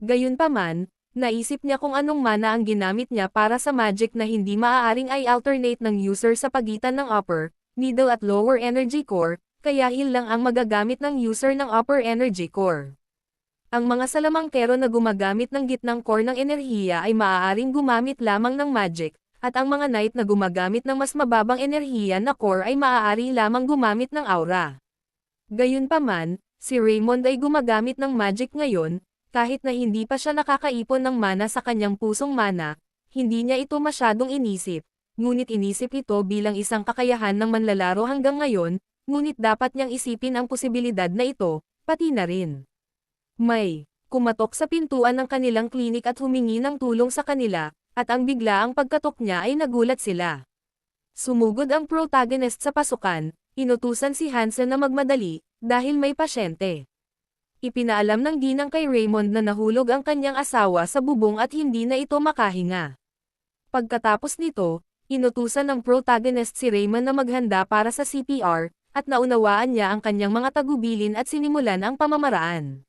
Gayunpaman, naisip niya kung anong mana ang ginamit niya para sa magic na hindi maaaring i-alternate ng user sa pagitan ng upper, middle at lower energy core, kaya heal lang ang magagamit ng user ng upper energy core. Ang mga salamangkero na gumagamit ng gitnang core ng enerhiya ay maaaring gumamit lamang ng magic, at ang mga knight na gumagamit ng mas mababang enerhiya na core ay maaari lamang gumamit ng aura. Gayunpaman, si Raymond ay gumagamit ng magic ngayon, kahit na hindi pa siya nakakaipon ng mana sa kanyang pusong mana, hindi niya ito masyadong inisip, ngunit inisip ito bilang isang kakayahan ng manlalaro hanggang ngayon, ngunit dapat niyang isipin ang posibilidad na ito, pati na rin. May kumatok sa pintuan ng kanilang klinik at humingi ng tulong sa kanila, at ang biglaang pagkatok niya ay nagulat sila. Sumugod ang protagonist sa pasukan, inutusan si Hansen na magmadali, dahil may pasyente. Ipinaalam ng ginang kay Raymond na nahulog ang kanyang asawa sa bubong at hindi na ito makahinga. Pagkatapos nito, inutusan ng protagonist si Raymond na maghanda para sa CPR, at naunawaan niya ang kanyang mga tagubilin at sinimulan ang pamamaraan.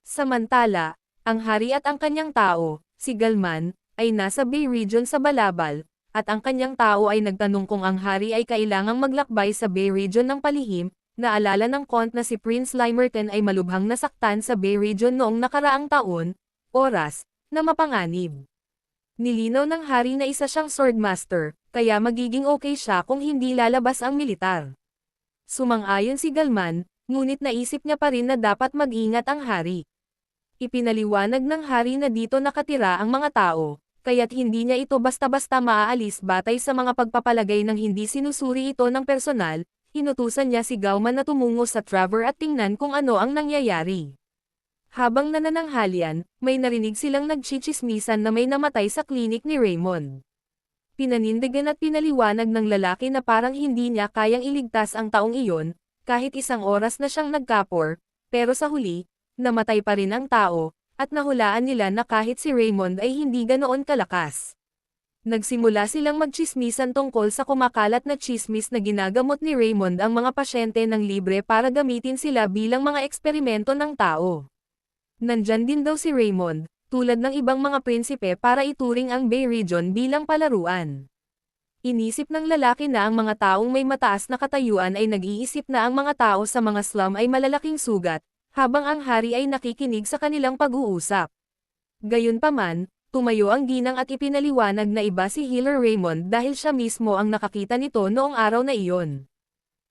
Samantala, ang hari at ang kanyang tao, si Galman, ay nasa Bay Region sa Balabal, at ang kanyang tao ay nagtanong kung ang hari ay kailangang maglakbay sa Bay Region ng palihim, naalala ng Count na si Prince Limerton ay malubhang nasaktan sa Bay Region noong nakaraang taon, oras, na mapanganib. Nilinaw ng hari na isa siyang swordmaster, kaya magiging okay siya kung hindi lalabas ang militar. Sumang-ayon si Galman, ngunit naisip niya pa rin na dapat mag-ingat ang hari. Ipinaliwanag ng hari na dito nakatira ang mga tao, kaya't hindi niya ito basta-basta maaalis batay sa mga pagpapalagay ng hindi sinusuri ito ng personal, inutusan niya si Gauman na tumungo sa Trevor at tingnan kung ano ang nangyayari. Habang nanananghalian, may narinig silang nagchichismisan na may namatay sa klinik ni Raymond. Pinanindigan at pinaliwanag ng lalaki na parang hindi niya kayang iligtas ang taong iyon, kahit isang oras na siyang nagkapor, pero sa huli, namatay pa rin ang tao, at nahulaan nila na kahit si Raymond ay hindi ganoon kalakas. Nagsimula silang magchismisan tungkol sa kumakalat na chismis na ginagamot ni Raymond ang mga pasyente ng libre para gamitin sila bilang mga eksperimento ng tao. Nandyan din daw si Raymond, tulad ng ibang mga prinsipe para ituring ang Bay Region bilang palaruan. Inisip ng lalaki na ang mga taong may mataas na katayuan ay nag-iisip na ang mga tao sa mga slum ay malalaking sugat, habang ang hari ay nakikinig sa kanilang pag-uusap. Gayunpaman, tumayo ang ginang at ipinaliwanag na iba si Healer Raymond dahil siya mismo ang nakakita nito noong araw na iyon.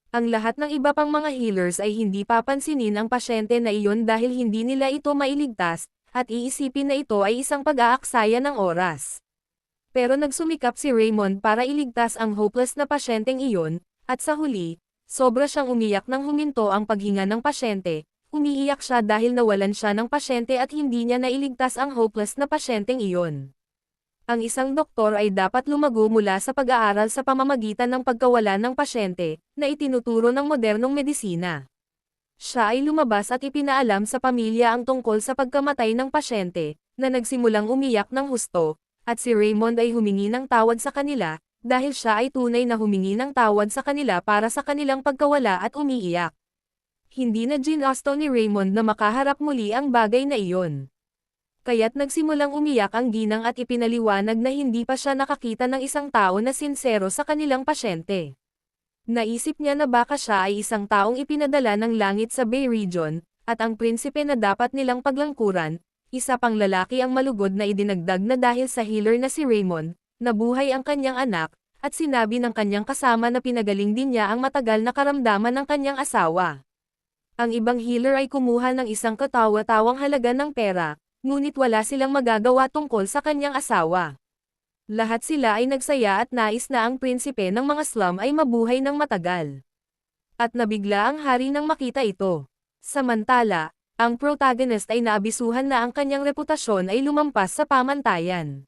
Ang lahat ng iba pang mga healers ay hindi papansinin ang pasyente na iyon dahil hindi nila ito mailigtas, at iisipin na ito ay isang pag-aaksaya ng oras. Pero nagsumikap si Raymond para iligtas ang hopeless na pasyenteng iyon, at sa huli, sobra siyang umiyak nang huminto ang paghinga ng pasyente. Umiiyak siya dahil nawalan siya ng pasyente at hindi niya nailigtas ang hopeless na pasyenteng iyon. Ang isang doktor ay dapat lumago mula sa pag-aaral sa pamamagitan ng pagkawalan ng pasyente, na itinuturo ng modernong medisina. Siya ay lumabas at ipinaalam sa pamilya ang tungkol sa pagkamatay ng pasyente, na nagsimulang umiyak ng husto, at si Raymond ay humingi ng tawad sa kanila, dahil siya ay tunay na humingi ng tawad sa kanila para sa kanilang pagkawala at umiiyak. Hindi na ginusto ni Raymond na makaharap muli ang bagay na iyon. Kaya't nagsimulang umiyak ang ginang at ipinaliwanag na hindi pa siya nakakita ng isang tao na sinsero sa kanilang pasyente. Naisip niya na baka siya ay isang taong ipinadala ng langit sa Bay Region, at ang prinsipe na dapat nilang paglangkuran, isa pang lalaki ang malugod na idinagdag na dahil sa healer na si Raymond, nabuhay ang kanyang anak, at sinabi ng kanyang kasama na pinagaling din niya ang matagal na karamdaman ng kanyang asawa. Ang ibang healer ay kumuha ng isang katawa-tawang halaga ng pera, ngunit wala silang magagawa tungkol sa kanyang asawa. Lahat sila ay nagsaya at nais na ang prinsipe ng mga slum ay mabuhay ng matagal. At nabigla ang hari nang makita ito. Samantala, ang protagonist ay naabisuhan na ang kanyang reputasyon ay lumampas sa pamantayan.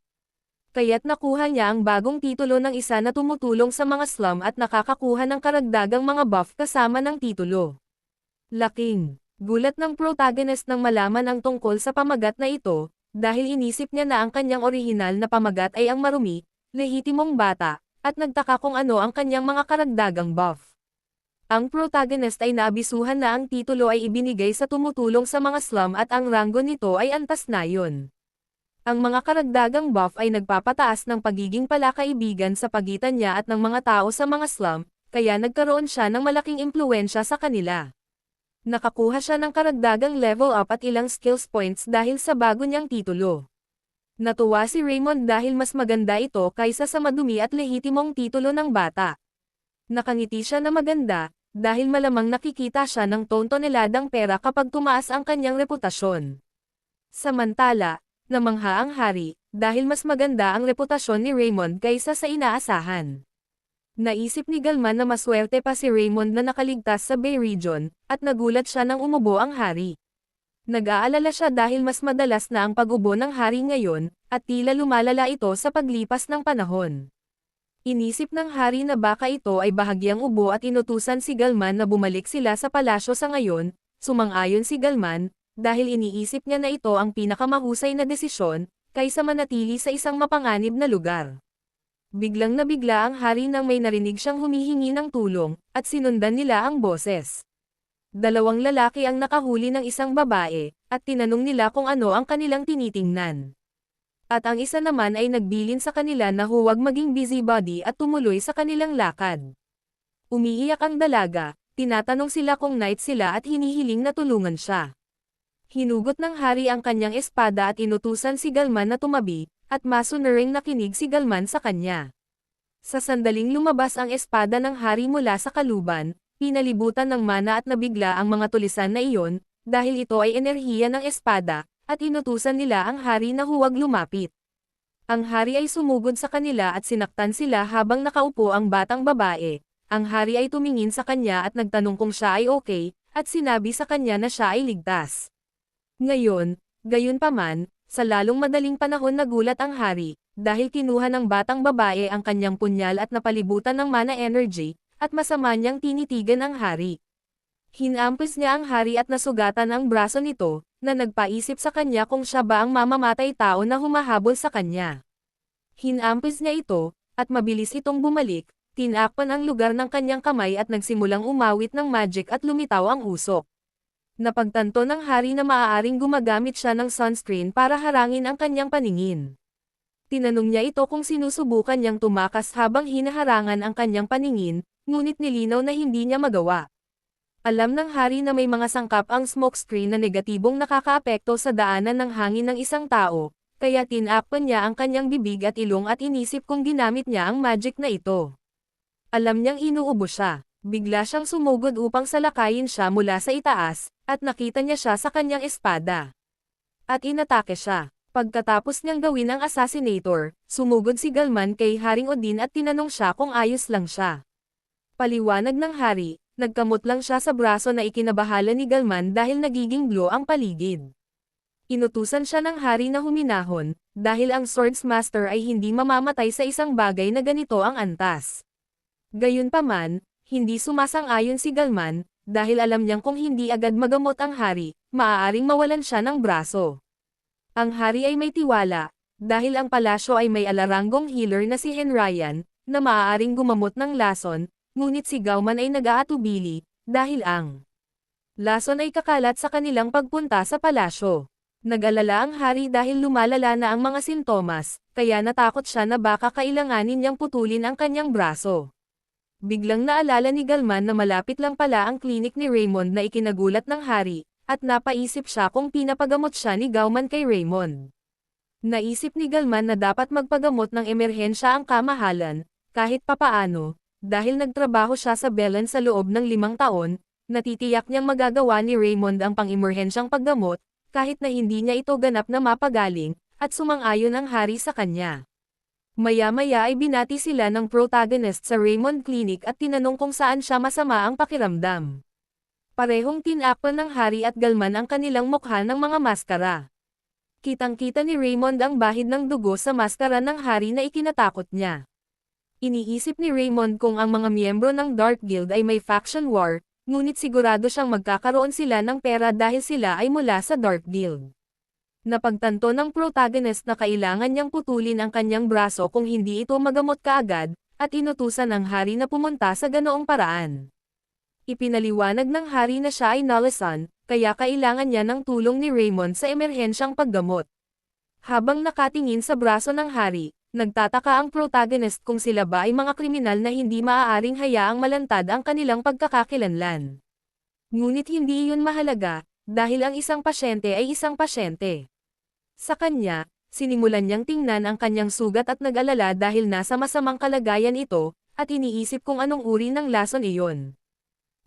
Kaya't nakuha niya ang bagong titulo ng isa na tumutulong sa mga slum at nakakakuha ng karagdagang mga buff kasama ng titulo. Laking gulat ng protagonist nang malaman ang tungkol sa pamagat na ito, dahil inisip niya na ang kanyang orihinal na pamagat ay ang marumi, lehitimong bata, at nagtaka kung ano ang kanyang mga karagdagang buff. Ang protagonist ay naabisuhan na ang titulo ay ibinigay sa tumutulong sa mga slum at ang ranggo nito ay antas na yun. Ang mga karagdagang buff ay nagpapataas ng pagiging palakaibigan sa pagitan niya at ng mga tao sa mga slum, kaya nagkaroon siya ng malaking impluwensya sa kanila. Nakakuha siya ng karagdagang level up at ilang skills points dahil sa bago niyang titulo. Natuwa si Raymond dahil mas maganda ito kaysa sa madumi at lehitimong titulo ng bata. Nakangiti siya na maganda, dahil malamang nakikita siya ng tontoneladang pera kapag tumaas ang kanyang reputasyon. Samantala, namangha ang hari, dahil mas maganda ang reputasyon ni Raymond kaysa sa inaasahan. Naisip ni Galman na maswerte pa si Raymond na nakaligtas sa Bay Region, at nagulat siya nang umubo ang hari. Nag-aalala siya dahil mas madalas na ang pag-ubo ng hari ngayon, at tila lumalala ito sa paglipas ng panahon. Inisip ng hari na baka ito ay bahagyang ubo at inutusan si Galman na bumalik sila sa palasyo sa ngayon. Sumang-ayon si Galman, dahil iniisip niya na ito ang pinakamahusay na desisyon, kaysa manatili sa isang mapanganib na lugar. Biglang nabigla ang hari nang may narinig siyang humihingi ng tulong, at sinundan nila ang boses. Dalawang lalaki ang nakahuli ng isang babae, at tinanong nila kung ano ang kanilang tinitingnan. At ang isa naman ay nagbilin sa kanila na huwag maging busybody at tumuloy sa kanilang lakad. Umiiyak ang dalaga, tinatanong sila kung knight sila at hinihiling na tulungan siya. Hinugot ng hari ang kanyang espada at inutusan si Galman na tumabi, at masunuring nakinig si Galman sa kanya. Sa sandaling lumabas ang espada ng hari mula sa kaluban, pinalibutan ng mana at nabigla ang mga tulisan na iyon, dahil ito ay enerhiya ng espada, at inutusan nila ang hari na huwag lumapit. Ang hari ay sumugod sa kanila at sinaktan sila habang nakaupo ang batang babae. Ang hari ay tumingin sa kanya at nagtanong kung siya ay okay, at sinabi sa kanya na siya ay ligtas. Ngayon, gayunpaman, sa lalong madaling panahon nagulat ang hari, dahil kinuha ng batang babae ang kanyang punyal at napalibutan ng mana energy, at masama niyang tinitigan ang hari. Hinampis niya ang hari at nasugatan ang braso nito, na nagpaisip sa kanya kung siya ba ang mamamatay tao na humahabol sa kanya. Hinampis niya ito, at mabilis itong bumalik, tinakpan ang lugar ng kanyang kamay at nagsimulang umawit ng magic at lumitaw ang usok. Napagtanto ng hari na maaaring gumagamit siya ng sunscreen para harangin ang kanyang paningin. Tinanong niya ito kung sinusubukan niyang tumakas habang hinaharangan ang kanyang paningin, ngunit nilinaw na hindi niya magawa. Alam ng hari na may mga sangkap ang smokescreen na negatibong nakakaapekto sa daanan ng hangin ng isang tao, kaya tinakpan niya ang kanyang bibig at ilong at inisip kung ginamit niya ang magic na ito. Alam niyang inuubo siya. Bigla siyang sumugod upang salakayin siya mula sa itaas, at nakita niya siya sa kanyang espada. At inatake siya. Pagkatapos niyang gawin ang assassinator, sumugod si Galman kay Haring Odin at tinanong siya kung ayos lang siya. Paliwanag ng hari, nagkamot lang siya sa braso na ikinabahala ni Galman dahil nagiging blue ang paligid. Inutusan siya ng hari na huminahon, dahil ang Swordsmaster ay hindi mamamatay sa isang bagay na ganito ang antas. Gayunpaman, hindi sumasang-ayon si Galman, dahil alam niyang kung hindi agad magamot ang hari, maaaring mawalan siya ng braso. Ang hari ay may tiwala, dahil ang palasyo ay may alaranggong healer na si Henryan, na maaaring gumamot ng lason, ngunit si Gauman ay nag-aatubili, dahil ang lason ay kakalat sa kanilang pagpunta sa palasyo. Nag-alala ang hari dahil lumalala na ang mga sintomas, kaya natakot siya na baka kailanganin niyang putulin ang kanyang braso. Biglang naalala ni Galman na malapit lang pala ang klinik ni Raymond na ikinagulat ng hari, at napaisip siya kung pinapagamot siya ni Gauman kay Raymond. Naisip ni Galman na dapat magpagamot ng emerhensya ang kamahalan, kahit papaano, dahil nagtrabaho siya sa Belen sa loob ng 5 taon, natitiyak niyang magagawa ni Raymond ang pang-emerhensyang paggamot, kahit na hindi niya ito ganap na mapagaling, at sumang-ayon ang hari sa kanya. Maya-maya ay binati sila ng protagonist sa Raymond Clinic at tinanong kung saan siya masama ang pakiramdam. Parehong tinakpan ng hari at Galman ang kanilang mukha ng mga maskara. Kitang-kita ni Raymond ang bahid ng dugo sa maskara ng hari na ikinatakot niya. Iniisip ni Raymond kung ang mga miyembro ng Dark Guild ay may faction war, ngunit sigurado siyang magkakaroon sila ng pera dahil sila ay mula sa Dark Guild. Napagtanto ng protagonist na kailangan niyang putulin ang kanyang braso kung hindi ito magamot kaagad, at inutusan ang hari na pumunta sa ganoong paraan. Ipinaliwanag ng hari na siya ay nalasan, kaya kailangan niya ng tulong ni Raymond sa emerhensyang paggamot. Habang nakatingin sa braso ng hari, nagtataka ang protagonist kung sila ba ay mga kriminal na hindi maaaring hayaang malantad ang kanilang pagkakakilanlan. Ngunit hindi iyon mahalaga, dahil ang isang pasyente ay isang pasyente. Sa kanya, sinimulan niyang tingnan ang kanyang sugat at nag-alala dahil nasa masamang kalagayan ito, at iniisip kung anong uri ng lason iyon.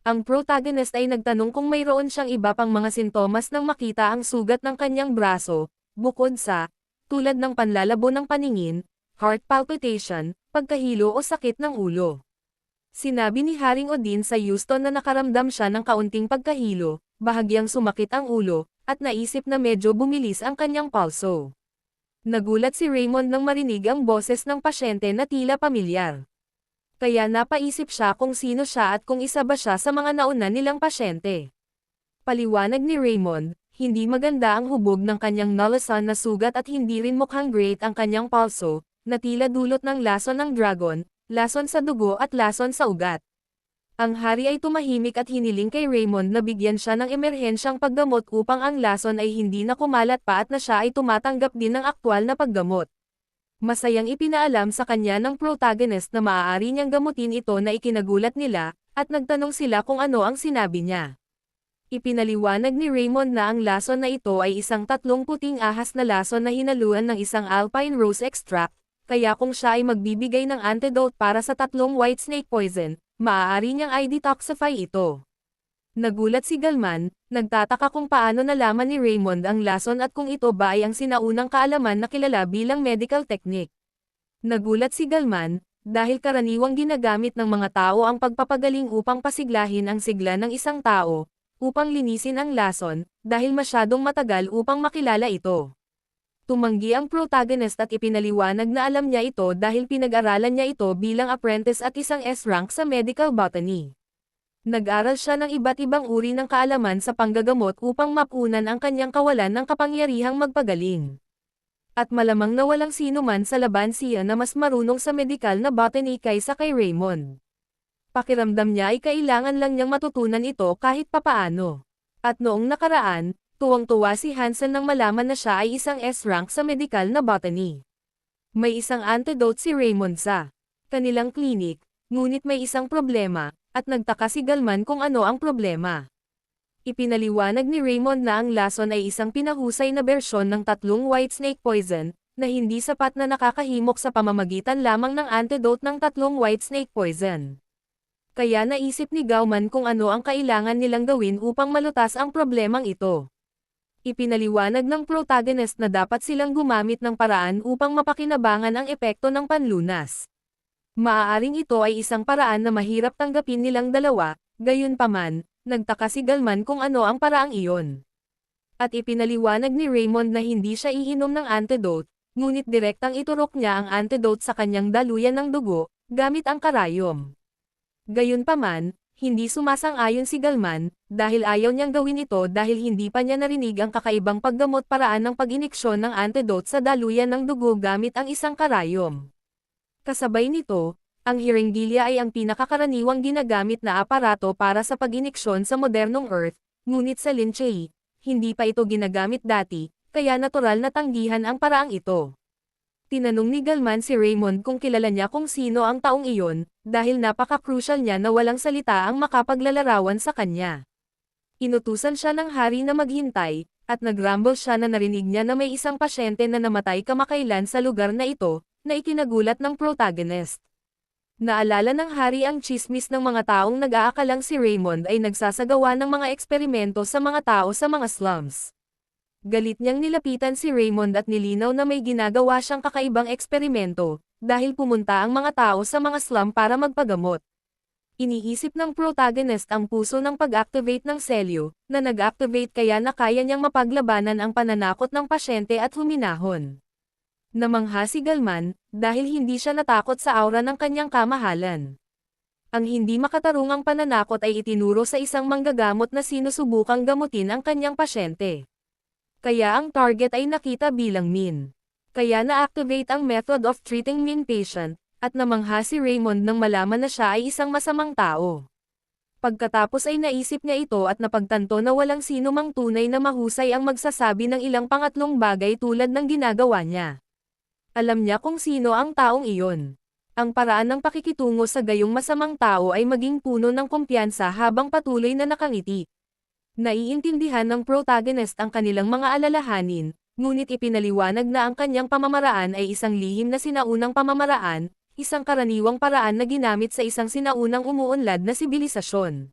Ang protagonist ay nagtanong kung mayroon siyang iba pang mga sintomas nang makita ang sugat ng kanyang braso, bukod sa, tulad ng panlalabo ng paningin, heart palpitation, pagkahilo o sakit ng ulo. Sinabi ni Haring Odin sa Houston na nakaramdam siya ng kaunting pagkahilo, bahagyang sumakit ang ulo, at naisip na medyo bumilis ang kanyang pulso. Nagulat si Raymond nang marinig ang boses ng pasyente na tila pamilyar. Kaya napaisip siya kung sino siya at kung isa ba siya sa mga nauna nilang pasyente. Paliwanag ni Raymond, hindi maganda ang hubog ng kanyang nalasan na sugat at hindi rin mukhang great ang kanyang pulso, na tila dulot ng lason ng dragon, lason sa dugo at lason sa ugat. Ang hari ay tumahimik at hiniling kay Raymond na bigyan siya ng emerhensyang paggamot upang ang lason ay hindi na kumalat pa at na siya ay tumatanggap din ng aktwal na paggamot. Masayang ipinaalam sa kanya ng protagonist na maaari niyang gamutin ito na ikinagulat nila, at nagtanong sila kung ano ang sinabi niya. Ipinaliwanag ni Raymond na ang lason na ito ay isang 3 puting ahas na lason na hinaluan ng isang alpine rose extract, kaya kung siya ay magbibigay ng antidote para sa 3 white snake poison, maaari niyang i-detoxify ito. Nagulat si Galman, nagtataka kung paano nalaman ni Raymond ang lason at kung ito ba ay ang sinaunang kaalaman na kilala bilang medical technique. Nagulat si Galman, dahil karaniwang ginagamit ng mga tao ang pagpapagaling upang pasiglahin ang sigla ng isang tao, upang linisin ang lason, dahil masyadong matagal upang makilala ito. Tumanggi ang protagonist at ipinaliwanag na alam niya ito dahil pinag-aralan niya ito bilang apprentice at isang S-rank sa medical botany. Nag-aral siya ng iba't ibang uri ng kaalaman sa panggagamot upang mapunan ang kanyang kawalan ng kapangyarihang magpagaling. At malamang na walang sino man sa laban siya na mas marunong sa medikal na botany kaysa kay Raymond. Pakiramdam niya ay kailangan lang niyang matutunan ito kahit papaano. At noong nakaraan, tuwang-tuwa si Hansen nang malaman na siya ay isang S-rank sa medikal na botany. May isang antidote si Raymond sa kanilang klinik, ngunit may isang problema, at nagtaka si Galman kung ano ang problema. Ipinaliwanag ni Raymond na ang lason ay isang pinahusay na bersyon ng 3 white snake poison, na hindi sapat na nakakahimok sa pamamagitan lamang ng antidote ng 3 white snake poison. Kaya naisip ni Gauman kung ano ang kailangan nilang gawin upang malutas ang problemang ito. Ipinaliwanag ng protagonist na dapat silang gumamit ng paraan upang mapakinabangan ang epekto ng panlunas. Maaaring ito ay isang paraan na mahirap tanggapin nilang dalawa, gayunpaman, nagtaka si Galman kung ano ang paraang iyon. At ipinaliwanag ni Raymond na hindi siya iinom ng antidote, ngunit direktang iturok niya ang antidote sa kanyang daluyan ng dugo, gamit ang karayom. Gayunpaman, hindi sumasang-ayon si Galman, dahil ayaw niyang gawin ito dahil hindi pa niya narinig ang kakaibang paggamot paraan ng pag-iniksyon ng antidote sa daluyan ng dugo gamit ang isang karayom. Kasabay nito, ang hiringgilya ay ang pinakakaraniwang ginagamit na aparato para sa pag-iniksyon sa modernong Earth, ngunit sa Lin Chei, hindi pa ito ginagamit dati, kaya natural na tanggihan ang paraang ito. Tinanong ni Galman si Raymond kung kilala niya kung sino ang taong iyon, dahil napaka-crucial niya na walang salita ang makapaglalarawan sa kanya. Inutusan siya ng hari na maghintay, at nag-rumble siya na narinig niya na may isang pasyente na namatay kamakailan sa lugar na ito, na ikinagulat ng protagonist. Naalala ng hari ang chismis ng mga taong nag-aakalang si Raymond ay nagsasagawa ng mga eksperimento sa mga tao sa mga slums. Galit niyang nilapitan si Raymond at nilinaw na may ginagawa siyang kakaibang eksperimento, dahil pumunta ang mga tao sa mga slum para magpagamot. Iniisip ng protagonist ang puso ng pag-activate ng selyo, na nag-activate kaya na kaya niyang mapaglabanan ang pananakot ng pasyente at huminahon. Namangha si Galman, dahil hindi siya natakot sa aura ng kanyang kamahalan. Ang hindi makatarungang pananakot ay itinuro sa isang manggagamot na sinusubukang gamutin ang kanyang pasyente. Kaya ang target ay nakita bilang Min. Kaya na-activate ang method of treating Min patient, at namangha si Raymond nang malaman na siya ay isang masamang tao. Pagkatapos ay naisip niya ito at napagtanto na walang sino mang tunay na mahusay ang magsasabi ng ilang pangatlong bagay tulad ng ginagawa niya. Alam niya kung sino ang taong iyon. Ang paraan ng pakikitungo sa gayong masamang tao ay maging puno ng kumpiyansa habang patuloy na nakangiti. Naiintindihan ng protagonist ang kanilang mga alalahanin, ngunit ipinaliwanag na ang kanyang pamamaraan ay isang lihim na sinaunang pamamaraan, isang karaniwang paraan na ginamit sa isang sinaunang umuunlad na sibilisasyon.